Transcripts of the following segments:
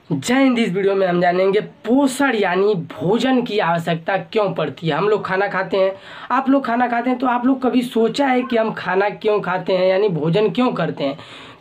जय हिंद। इस वीडियो में हम जानेंगे पोषण यानी भोजन की आवश्यकता क्यों पड़ती है। हम लोग खाना खाते हैं, आप लोग खाना खाते हैं, तो आप लोग कभी सोचा है कि हम खाना क्यों खाते हैं यानी भोजन क्यों करते हैं।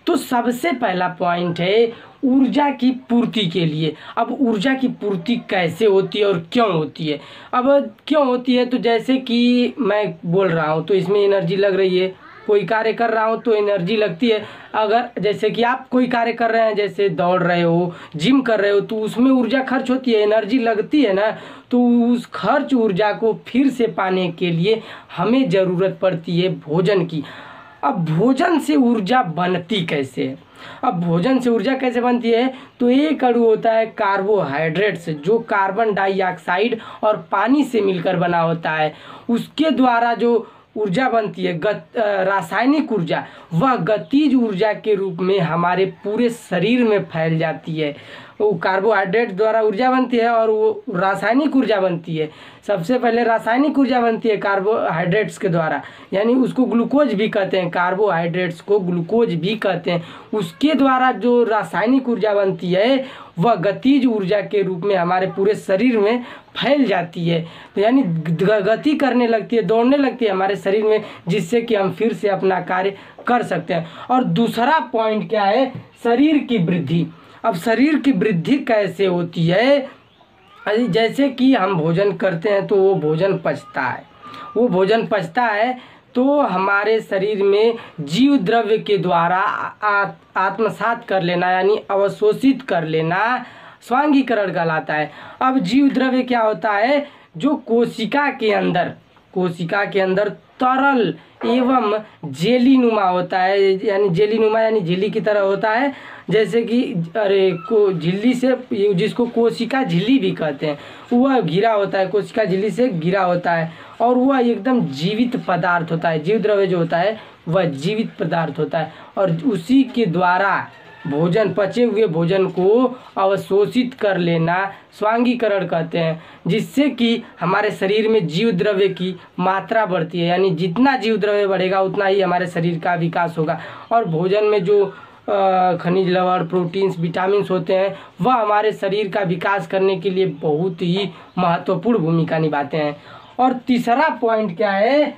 तो सबसे पहला पॉइंट है ऊर्जा की पूर्ति के लिए। अब ऊर्जा की पूर्ति कैसे होती है और क्यों होती है। अब क्यों होती है तो जैसे कि मैं बोल रहा हूँ तो इसमें एनर्जी लग रही है, कोई कार्य कर रहा हूँ तो एनर्जी लगती है। अगर जैसे कि आप कोई कार्य कर रहे हैं, जैसे दौड़ रहे हो, जिम कर रहे हो, तो उसमें ऊर्जा खर्च होती है, एनर्जी लगती है ना। तो उस खर्च ऊर्जा को फिर से पाने के लिए हमें ज़रूरत पड़ती है भोजन की। अब भोजन से ऊर्जा बनती कैसे है। अब भोजन से ऊर्जा कैसे बनती है तो एक अणु होता है कार्बोहाइड्रेट्स, जो कार्बन डाइऑक्साइड और पानी से मिलकर बना होता है। उसके द्वारा जो ऊर्जा बनती है रासायनिक ऊर्जा, वह गतिज ऊर्जा के रूप में हमारे पूरे शरीर में फैल जाती है। वो कार्बोहाइड्रेट द्वारा ऊर्जा बनती है और वो रासायनिक ऊर्जा बनती है। सबसे पहले रासायनिक ऊर्जा बनती है कार्बोहाइड्रेट्स के द्वारा, यानी उसको ग्लूकोज भी कहते हैं, कार्बोहाइड्रेट्स को ग्लूकोज भी कहते हैं। उसके द्वारा जो रासायनिक ऊर्जा बनती है वह गतिज ऊर्जा के रूप में हमारे पूरे शरीर में फैल जाती है। तो यानी गति करने लगती है, दौड़ने लगती है हमारे शरीर में, जिससे कि हम फिर से अपना कार्य कर सकते हैं। और दूसरा पॉइंट क्या है, शरीर की वृद्धि। अब शरीर की वृद्धि कैसे होती है, जैसे कि हम भोजन करते हैं तो वो भोजन पचता है तो हमारे शरीर में जीव द्रव्य के द्वारा आत्मसात कर लेना यानी अवशोषित कर लेना स्वांगीकरण कहलाता है। अब जीव द्रव्य क्या होता है, जो कोशिका के अंदर तरल एवं जेलीनुमा होता है, यानी जेलीनुमा यानी झिल्ली की तरह होता है। जैसे कि झिल्ली से, जिसको कोशिका झिल्ली भी कहते हैं, वह घिरा होता है, कोशिका झिल्ली से घिरा होता है और वह एकदम जीवित पदार्थ होता है। जीव द्रव्य जो होता है वह जीवित पदार्थ होता है और उसी के द्वारा पचे हुए भोजन को अवशोषित कर लेना स्वांगीकरण कहते हैं, जिससे कि हमारे शरीर में जीव द्रव्य की मात्रा बढ़ती है। यानी जितना जीव द्रव्य बढ़ेगा उतना ही हमारे शरीर का विकास होगा। और भोजन में जो खनिज लवण, प्रोटीन्स, विटामिन्स होते हैं वह हमारे शरीर का विकास करने के लिए बहुत ही महत्वपूर्ण भूमिका निभाते हैं। और तीसरा पॉइंट क्या है,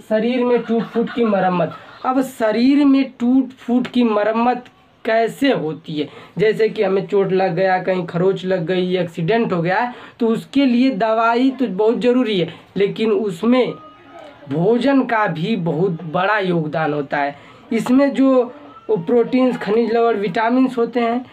शरीर में टूट फूट की मरम्मत। अब शरीर में टूट फूट की मरम्मत कैसे होती है, जैसे कि हमें चोट लग गया, कहीं खरोच लग गई, एक्सीडेंट हो गया, तो उसके लिए दवाई तो बहुत ज़रूरी है, लेकिन उसमें भोजन का भी बहुत बड़ा योगदान होता है। इसमें जो प्रोटीन्स, खनिज लवण, विटामिन्स होते हैं,